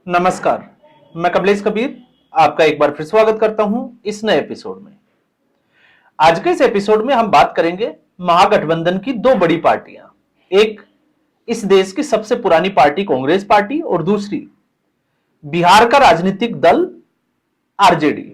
नमस्कार, मैं कमलेश कबीर आपका एक बार फिर स्वागत करता हूं इस नए एपिसोड में। आज के इस एपिसोड में हम बात करेंगे महागठबंधन की दो बड़ी पार्टियां। एक इस देश की सबसे पुरानी पार्टी कांग्रेस पार्टी और दूसरी बिहार का राजनीतिक दल आरजेडी।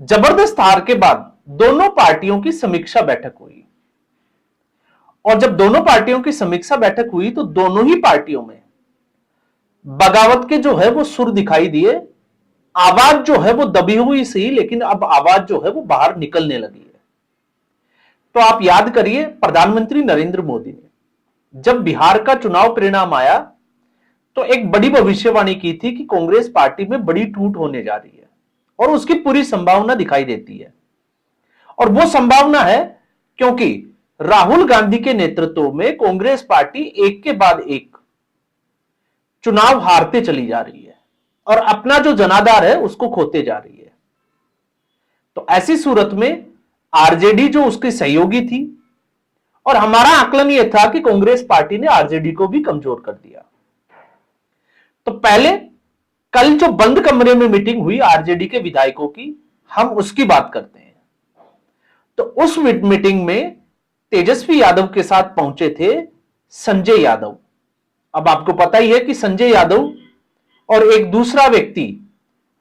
जबरदस्त हार के बाद दोनों पार्टियों की समीक्षा बैठक हुई और जब दोनों पार्टियों की समीक्षा बैठक हुई तो दोनों ही पार्टियों में बगावत के जो है वो सुर दिखाई दिए। आवाज जो है वो दबी हुई सही, लेकिन अब आवाज जो है वो बाहर निकलने लगी है। तो आप याद करिए, प्रधानमंत्री नरेंद्र मोदी ने जब बिहार का चुनाव परिणाम आया तो एक बड़ी भविष्यवाणी की थी कि कांग्रेस पार्टी में बड़ी टूट होने जा रही है और उसकी पूरी संभावना दिखाई देती है। और वो संभावना है क्योंकि राहुल गांधी के नेतृत्व में कांग्रेस पार्टी एक के बाद एक चुनाव हारते चली जा रही है और अपना जो जनाधार है उसको खोते जा रही है। तो ऐसी सूरत में आरजेडी जो उसकी सहयोगी थी, और हमारा आकलन यह था कि कांग्रेस पार्टी ने आरजेडी को भी कमजोर कर दिया। तो पहले कल जो बंद कमरे में मीटिंग हुई आरजेडी के विधायकों की, हम उसकी बात करते हैं। तो उस मीटिंग में तेजस्वी यादव के साथ पहुंचे थे संजय यादव। अब आपको पता ही है कि संजय यादव और एक दूसरा व्यक्ति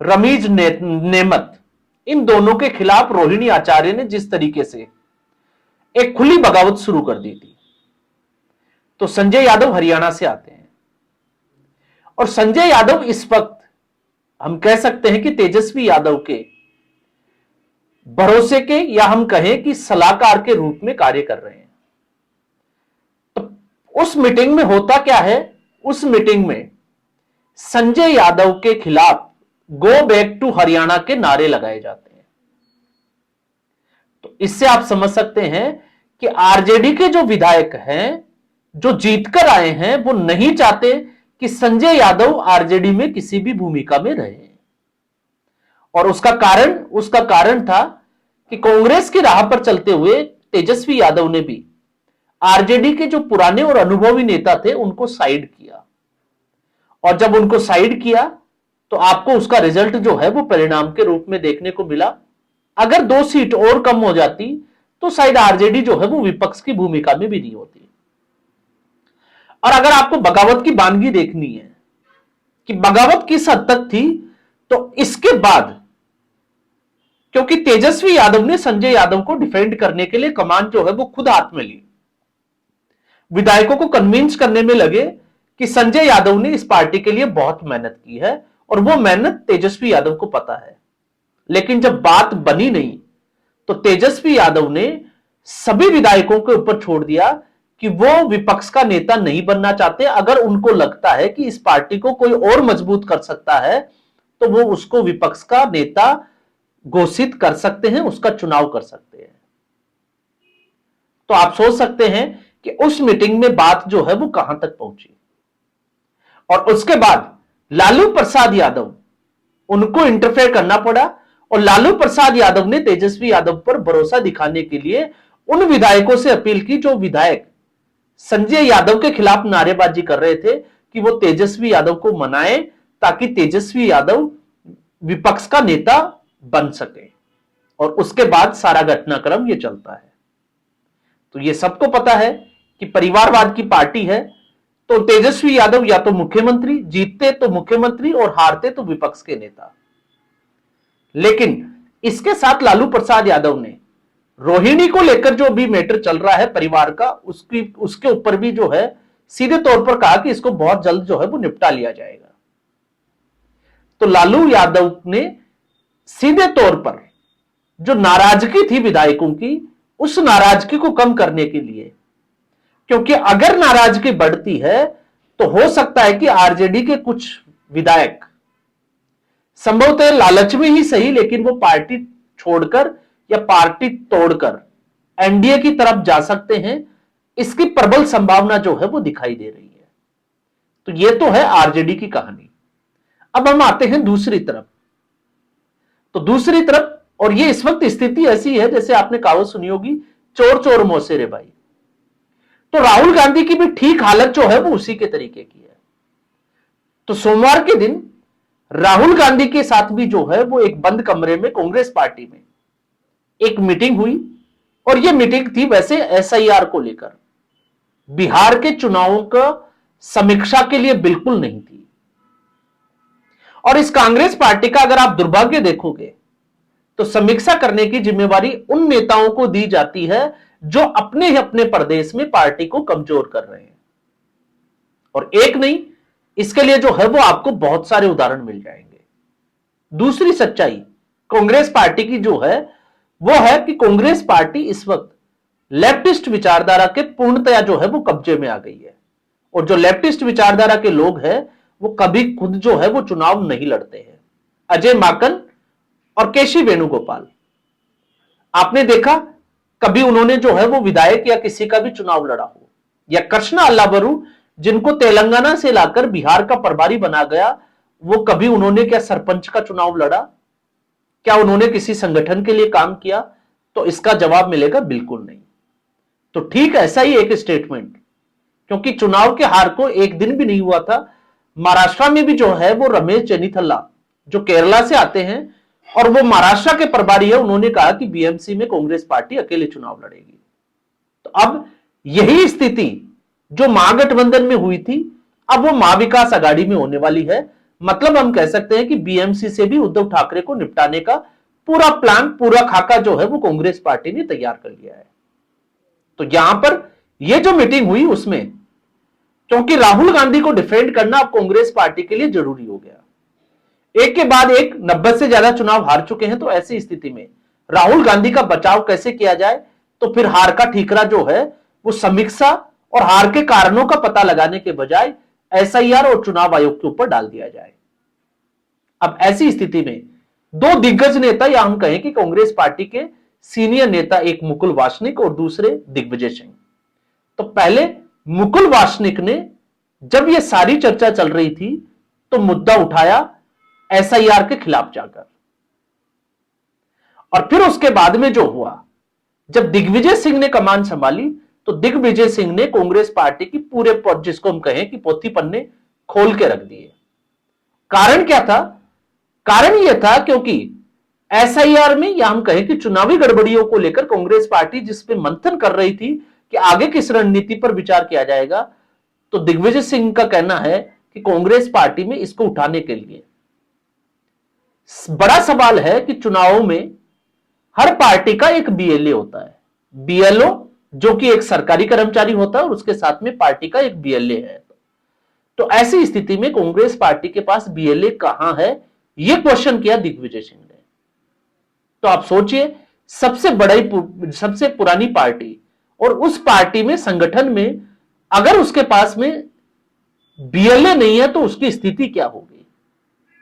रमीज नेमत, इन दोनों के खिलाफ रोहिणी आचार्य ने जिस तरीके से एक खुली बगावत शुरू कर दी थी। तो संजय यादव हरियाणा से आते हैं और संजय यादव इस वक्त हम कह सकते हैं कि तेजस्वी यादव के भरोसे के, या हम कहें कि सलाहकार के रूप में कार्य कर रहे हैं। उस मीटिंग में होता क्या है, उस मीटिंग में संजय यादव के खिलाफ गो बैक टू हरियाणा के नारे लगाए जाते हैं। तो इससे आप समझ सकते हैं कि आरजेडी के जो विधायक हैं, जो जीतकर आए हैं, वो नहीं चाहते कि संजय यादव आरजेडी में किसी भी भूमिका में रहे। और उसका कारण था कि कांग्रेस की राह पर चलते हुए तेजस्वी यादव ने भी आरजेडी के जो पुराने और अनुभवी नेता थे उनको साइड किया, और जब उनको साइड किया तो आपको उसका रिजल्ट जो है वो परिणाम के रूप में देखने को मिला। अगर 2 सीट और कम हो जाती तो शायद आरजेडी जो है वो विपक्ष की भूमिका में भी नहीं होती। और अगर आपको बगावत की बानगी देखनी है कि बगावत किस हद तक थी, तो इसके बाद क्योंकि तेजस्वी यादव ने संजय यादव को डिफेंड करने के लिए कमान जो है वो खुद हाथ में ली, विधायकों को कन्विंस करने में लगे कि संजय यादव ने इस पार्टी के लिए बहुत मेहनत की है और वो मेहनत तेजस्वी यादव को पता है। लेकिन जब बात बनी नहीं तो तेजस्वी यादव ने सभी विधायकों के ऊपर छोड़ दिया कि वो विपक्ष का नेता नहीं बनना चाहते। अगर उनको लगता है कि इस पार्टी को कोई और मजबूत कर सकता है तो वो उसको विपक्ष का नेता घोषित कर सकते हैं, उसका चुनाव कर सकते हैं। तो आप सोच सकते हैं कि उस मीटिंग में बात जो है वो कहां तक पहुंची। और उसके बाद लालू प्रसाद यादव, उनको इंटरफेयर करना पड़ा और लालू प्रसाद यादव ने तेजस्वी यादव पर भरोसा दिखाने के लिए उन विधायकों से अपील की जो विधायक संजय यादव के खिलाफ नारेबाजी कर रहे थे कि वो तेजस्वी यादव को मनाए ताकि तेजस्वी यादव विपक्ष का नेता बन सके। और उसके बाद सारा घटनाक्रम ये चलता है। तो ये सबको पता है कि परिवारवाद की पार्टी है, तो तेजस्वी यादव या तो मुख्यमंत्री, जीतते तो मुख्यमंत्री और हारते तो विपक्ष के नेता। लेकिन इसके साथ लालू प्रसाद यादव ने रोहिणी को लेकर जो भी मैटर चल रहा है परिवार का, उसके ऊपर भी जो है सीधे तौर पर कहा कि इसको बहुत जल्द जो है वो निपटा लिया जाएगा। तो लालू यादव ने सीधे तौर पर जो नाराजगी थी विधायकों की, उस नाराजगी को कम करने के लिए, क्योंकि अगर नाराजगी बढ़ती है तो हो सकता है कि आरजेडी के कुछ विधायक संभवतः लालच में ही सही, लेकिन वो पार्टी छोड़कर या पार्टी तोड़कर एनडीए की तरफ जा सकते हैं। इसकी प्रबल संभावना जो है वो दिखाई दे रही है। तो ये तो है आरजेडी की कहानी। अब हम आते हैं दूसरी तरफ। तो दूसरी तरफ, और ये इस वक्त स्थिति ऐसी है जैसे आपने कहावत सुनी होगी, चोर चोर मौसेरे भाई। तो राहुल गांधी की भी ठीक हालत जो है वो उसी के तरीके की है। तो सोमवार के दिन राहुल गांधी के साथ भी जो है वो एक बंद कमरे में कांग्रेस पार्टी में एक मीटिंग हुई, और ये मीटिंग थी वैसे एसआईआर को लेकर, बिहार के चुनावों का समीक्षा के लिए बिल्कुल नहीं थी। और इस कांग्रेस पार्टी का अगर आप दुर्भाग्य देखोगे तो समीक्षा करने की जिम्मेवारी उन नेताओं को दी जाती है जो अपने ही अपने प्रदेश में पार्टी को कमजोर कर रहे हैं। और एक नहीं, इसके लिए जो है वो आपको बहुत सारे उदाहरण मिल जाएंगे। दूसरी सच्चाई कांग्रेस पार्टी की जो है वो है कि कांग्रेस पार्टी इस वक्त लेफ्टिस्ट विचारधारा के पूर्णतया जो है वो कब्जे में आ गई है। और जो लेफ्टिस्ट विचारधारा के लोग हैं वो कभी खुद जो है वो चुनाव नहीं लड़ते हैं। अजय माकन और केसी वेणुगोपाल, आपने देखा कभी उन्होंने जो है वो विधायक या किसी का भी चुनाव लड़ा हो, या कृष्णा अल्लावरू जिनको तेलंगाना से लाकर बिहार का प्रभारी बना गया, वो कभी उन्होंने क्या सरपंच का चुनाव लड़ा? क्या उन्होंने किसी संगठन के लिए काम किया? तो इसका जवाब मिलेगा बिल्कुल नहीं। तो ठीक ऐसा ही एक स्टेटमेंट, क्योंकि चुनाव के हार को एक दिन भी नहीं हुआ था, महाराष्ट्र में भी जो है वो रमेश चेन्निथल्ला जो केरला से आते हैं और वो महाराष्ट्र के प्रभारी है, उन्होंने कहा कि बीएमसी में कांग्रेस पार्टी अकेले चुनाव लड़ेगी। तो अब यही स्थिति जो महागठबंधन में हुई थी अब वो महाविकास आघाड़ी में होने वाली है। मतलब हम कह सकते हैं कि बीएमसी से भी उद्धव ठाकरे को निपटाने का पूरा प्लान, पूरा खाका जो है वो कांग्रेस पार्टी ने तैयार कर लिया है। तो यहां पर ये जो मीटिंग हुई उसमें, क्योंकि राहुल गांधी को डिफेंड करना अब कांग्रेस पार्टी के लिए जरूरी हो गया, एक के बाद एक 90 से ज्यादा चुनाव हार चुके हैं, तो ऐसी स्थिति में राहुल गांधी का बचाव कैसे किया जाए? तो फिर हार का ठीकरा जो है वो समीक्षा और हार के कारणों का पता लगाने के बजाय एसआईआर और चुनाव आयोग के ऊपर डाल दिया जाए। अब ऐसी स्थिति में दो दिग्गज नेता, या हम कहें कि कांग्रेस पार्टी के सीनियर नेता, एक मुकुल वासनिक और दूसरे दिग्विजय सिंह। तो पहले मुकुल वासनिक ने जब यह सारी चर्चा चल रही थी तो मुद्दा उठाया एसआईआर के खिलाफ जाकर, और फिर उसके बाद में जो हुआ, जब दिग्विजय सिंह ने कमान संभाली तो दिग्विजय सिंह ने कांग्रेस पार्टी की पूरे जिसको हम कहें कि पोथी पन्ने खोल के रख दिए। कारण क्या था? कारण यह था क्योंकि एसआईआर में, या हम कहें कि चुनावी गड़बड़ियों को लेकर कांग्रेस पार्टी जिस पे मंथन कर रही थी कि आगे किस रणनीति पर विचार किया जाएगा, तो दिग्विजय सिंह का कहना है कि कांग्रेस पार्टी में इसको उठाने के लिए बड़ा सवाल है कि चुनावों में हर पार्टी का एक बीएलए होता है, बीएलओ जो कि एक सरकारी कर्मचारी होता है और उसके साथ में पार्टी का एक बीएलए है। तो ऐसी स्थिति में कांग्रेस पार्टी के पास बीएलए कहां है, यह क्वेश्चन किया दिग्विजय सिंह ने। तो आप सोचिए, सबसे पुरानी पार्टी और उस पार्टी में, संगठन में अगर उसके पास में बीएलए नहीं है तो उसकी स्थिति क्या होगी?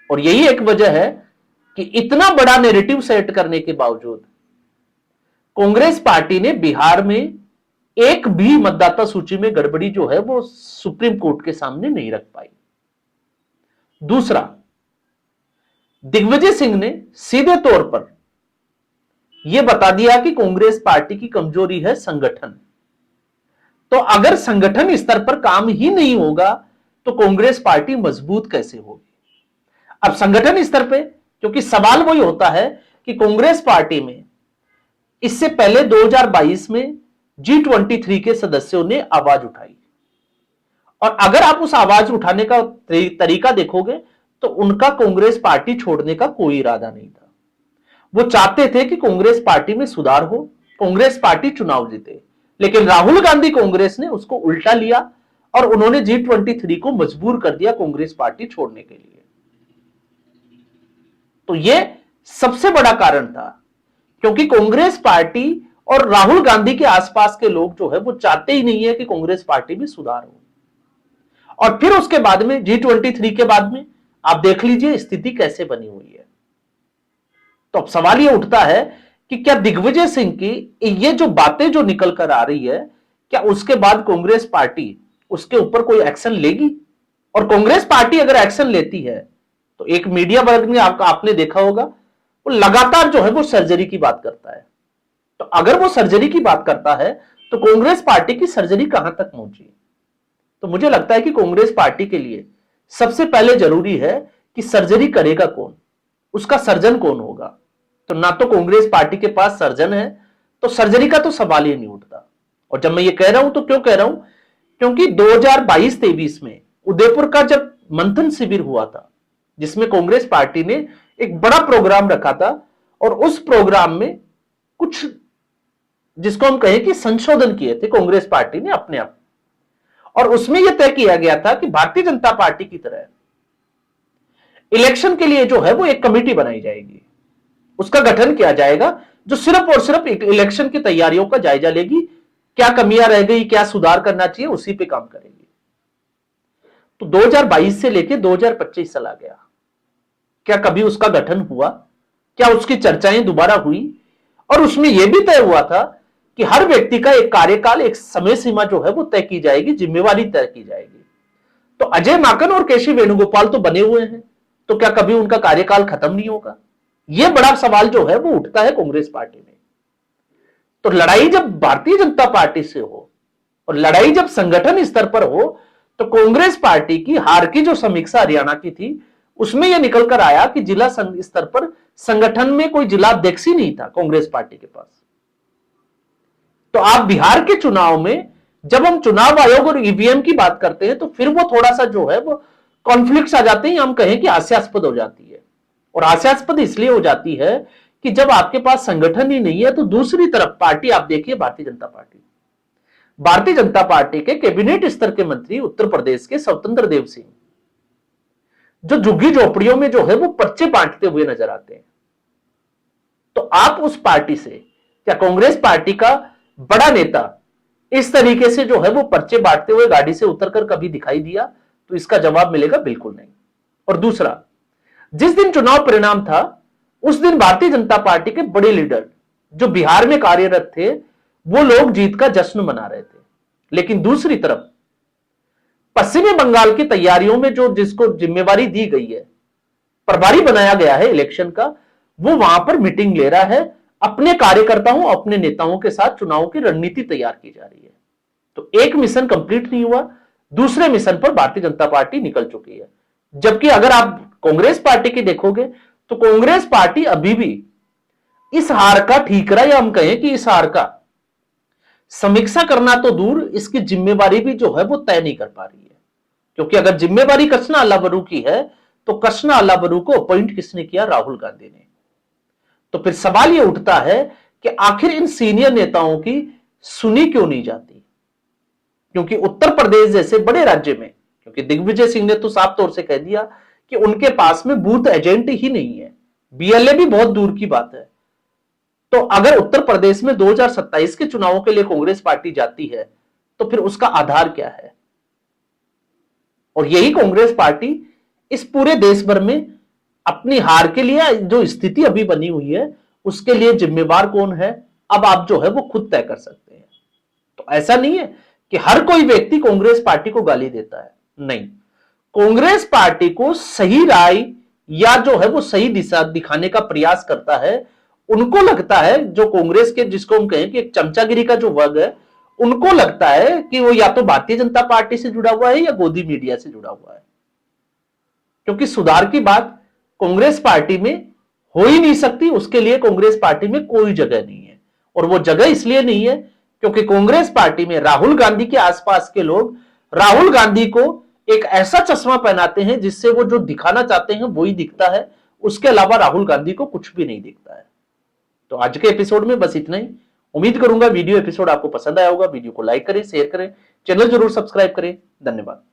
और यही एक वजह है कि इतना बड़ा नैरेटिव सेट करने के बावजूद कांग्रेस पार्टी ने बिहार में एक भी मतदाता सूची में गड़बड़ी जो है वो सुप्रीम कोर्ट के सामने नहीं रख पाई। दूसरा, दिग्विजय सिंह ने सीधे तौर पर यह बता दिया कि कांग्रेस पार्टी की कमजोरी है संगठन। तो अगर संगठन स्तर पर काम ही नहीं होगा तो कांग्रेस पार्टी मजबूत कैसे होगी? अब संगठन स्तर पे, क्योंकि सवाल वही होता है कि कांग्रेस पार्टी में इससे पहले 2022 में G23 के सदस्यों ने आवाज उठाई, और अगर आप उस आवाज उठाने का तरीका देखोगे तो उनका कांग्रेस पार्टी छोड़ने का कोई इरादा नहीं था। वो चाहते थे कि कांग्रेस पार्टी में सुधार हो, कांग्रेस पार्टी चुनाव जीते, लेकिन राहुल गांधी कांग्रेस ने उसको उल्टा लिया और उन्होंने G23 को मजबूर कर दिया कांग्रेस पार्टी छोड़ने के लिए। तो यह सबसे बड़ा कारण था, क्योंकि कांग्रेस पार्टी और राहुल गांधी के आसपास के लोग जो है वो चाहते ही नहीं है कि कांग्रेस पार्टी में सुधार हो। और फिर उसके बाद में G23 के बाद में आप देख लीजिए स्थिति कैसे बनी हुई है। तो अब सवाल यह उठता है कि क्या दिग्विजय सिंह की ये जो बातें जो निकल कर आ रही है, क्या उसके बाद कांग्रेस पार्टी उसके ऊपर कोई एक्शन लेगी? और कांग्रेस पार्टी अगर एक्शन लेती है तो एक मीडिया वर्ग में आपने देखा होगा वो लगातार जो है वो सर्जरी की बात करता है। तो अगर वो सर्जरी की बात करता है तो कांग्रेस पार्टी की सर्जरी कहां तक पहुंची? तो मुझे लगता है कि कांग्रेस पार्टी के लिए सबसे पहले जरूरी है कि सर्जरी करेगा कौन, उसका सर्जन कौन होगा। तो ना तो कांग्रेस पार्टी के पास सर्जन है, तो सर्जरी का तो सवाल ही नहीं उठता। और जब मैं ये कह रहा हूं तो क्यों कह रहा हूं, क्योंकि 2022-23 में उदयपुर का जब मंथन शिविर हुआ था, जिसमें कांग्रेस पार्टी ने एक बड़ा प्रोग्राम रखा था, और उस प्रोग्राम में कुछ जिसको हम कहें कि संशोधन किए थे कांग्रेस पार्टी ने अपने आप, और उसमें यह तय किया गया था कि भारतीय जनता पार्टी की तरह इलेक्शन के लिए जो है वो एक कमेटी बनाई जाएगी, उसका गठन किया जाएगा, जो सिर्फ और सिर्फ इलेक्शन की तैयारियों का जायजा लेगी, क्या कमियां रह गई, क्या सुधार करना चाहिए, उसी पे काम करेगी। तो 2022 से लेकर 2025 साल आ गया, क्या कभी उसका गठन हुआ, क्या उसकी चर्चाएं दोबारा हुई? और उसमें यह भी तय हुआ था कि हर व्यक्ति का एक कार्यकाल, एक समय सीमा जो है वो तय की जाएगी, जिम्मेवारी तय की जाएगी। तो अजय माकन और केसी वेणुगोपाल तो बने हुए हैं, तो क्या कभी उनका कार्यकाल खत्म नहीं होगा? यह बड़ा सवाल जो है वो उठता है कांग्रेस पार्टी में। तो लड़ाई जब भारतीय जनता पार्टी से हो और लड़ाई जब संगठन स्तर पर हो, तो कांग्रेस पार्टी की हार की जो समीक्षा हरियाणा की थी, उसमें यह निकल कर आया कि जिला स्तर पर संगठन में कोई जिलाध्यक्ष ही नहीं था कांग्रेस पार्टी के पास। तो आप बिहार के चुनाव में जब हम चुनाव आयोग और ईवीएम की बात करते हैं, तो फिर वो थोड़ा सा जो है वो कॉन्फ्लिक्ट्स आ जाते हैं, हम कहें कि हास्यास्पद हो जाती है। और हास्यास्पद इसलिए हो जाती है कि जब आपके पास संगठन ही नहीं है, तो दूसरी तरफ पार्टी आप देखिए, भारतीय जनता पार्टी, भारतीय जनता पार्टी के कैबिनेट स्तर के मंत्री उत्तर प्रदेश के स्वतंत्र देव सिंह, जो झुग्गी झोपड़ियों में जो है वो पर्चे बांटते हुए नजर आते हैं। तो आप उस पार्टी से, क्या कांग्रेस पार्टी का बड़ा नेता इस तरीके से जो है वो पर्चे बांटते हुए गाड़ी से उतरकर कभी दिखाई दिया? तो इसका जवाब मिलेगा बिल्कुल नहीं। और दूसरा, जिस दिन चुनाव परिणाम था, उस दिन भारतीय जनता पार्टी के बड़े लीडर जो बिहार में कार्यरत थे, वो लोग जीत का जश्न मना रहे थे। लेकिन दूसरी तरफ पश्चिमी बंगाल की तैयारियों में जो जिसको जिम्मेवारी दी गई है, प्रभारी बनाया गया है इलेक्शन का, वो वहां पर मीटिंग ले रहा है, अपने कार्यकर्ताओं, अपने नेताओं के साथ चुनाव की रणनीति तैयार की जा रही है। तो एक मिशन कंप्लीट नहीं हुआ, दूसरे मिशन पर भारतीय जनता पार्टी निकल चुकी है। जबकि अगर आप कांग्रेस पार्टी की देखोगे, तो कांग्रेस पार्टी अभी भी इस हार का ठीकरा, या हम कहें कि इस हार का समीक्षा करना तो दूर, इसकी जिम्मेवारी भी जो है वो तय नहीं कर पा रही है। क्योंकि अगर जिम्मेवारी कृष्णा अल्लाबरू की है, तो कृष्णा अल्लाबरू को अपॉइंट किसने किया? राहुल गांधी ने। तो फिर सवाल यह उठता है कि आखिर इन सीनियर नेताओं की सुनी क्यों नहीं जाती? क्योंकि उत्तर प्रदेश जैसे बड़े राज्य में, क्योंकि दिग्विजय सिंह ने तो साफ तौर से कह दिया कि उनके पास में बूथ एजेंट ही नहीं है, बीएलए भी बहुत दूर की बात है। तो अगर उत्तर प्रदेश में 2027 के चुनावों के लिए कांग्रेस पार्टी जाती है, तो फिर उसका आधार क्या है? और यही कांग्रेस पार्टी इस पूरे देश भर में अपनी हार के लिए जो स्थिति अभी बनी हुई है, उसके लिए जिम्मेवार कौन है, अब आप जो है वो खुद तय कर सकते हैं। तो ऐसा नहीं है कि हर कोई व्यक्ति कांग्रेस पार्टी को गाली देता है, नहीं, कांग्रेस पार्टी को सही राय या जो है वो सही दिशा दिखाने का प्रयास करता है। उनको लगता है, जो कांग्रेस के जिसको हम कहें कि एक चमचागिरी का जो वर्ग है, उनको लगता है कि वो या तो भारतीय जनता पार्टी से जुड़ा हुआ है या गोदी मीडिया से जुड़ा हुआ है। क्योंकि सुधार की बात कांग्रेस पार्टी में हो ही नहीं सकती, उसके लिए कांग्रेस पार्टी में कोई जगह नहीं है। और वो जगह इसलिए नहीं है क्योंकि कांग्रेस पार्टी में राहुल गांधी के आसपास के लोग राहुल गांधी को एक ऐसा चश्मा पहनाते हैं जिससे वो जो दिखाना चाहते हैं वही दिखता है, उसके अलावा राहुल गांधी को कुछ भी नहीं दिखता है। तो आज के एपिसोड में बस इतना ही। उम्मीद करूंगा वीडियो एपिसोड आपको पसंद आया होगा। वीडियो को लाइक करें, शेयर करें, चैनल जरूर सब्सक्राइब करें। धन्यवाद।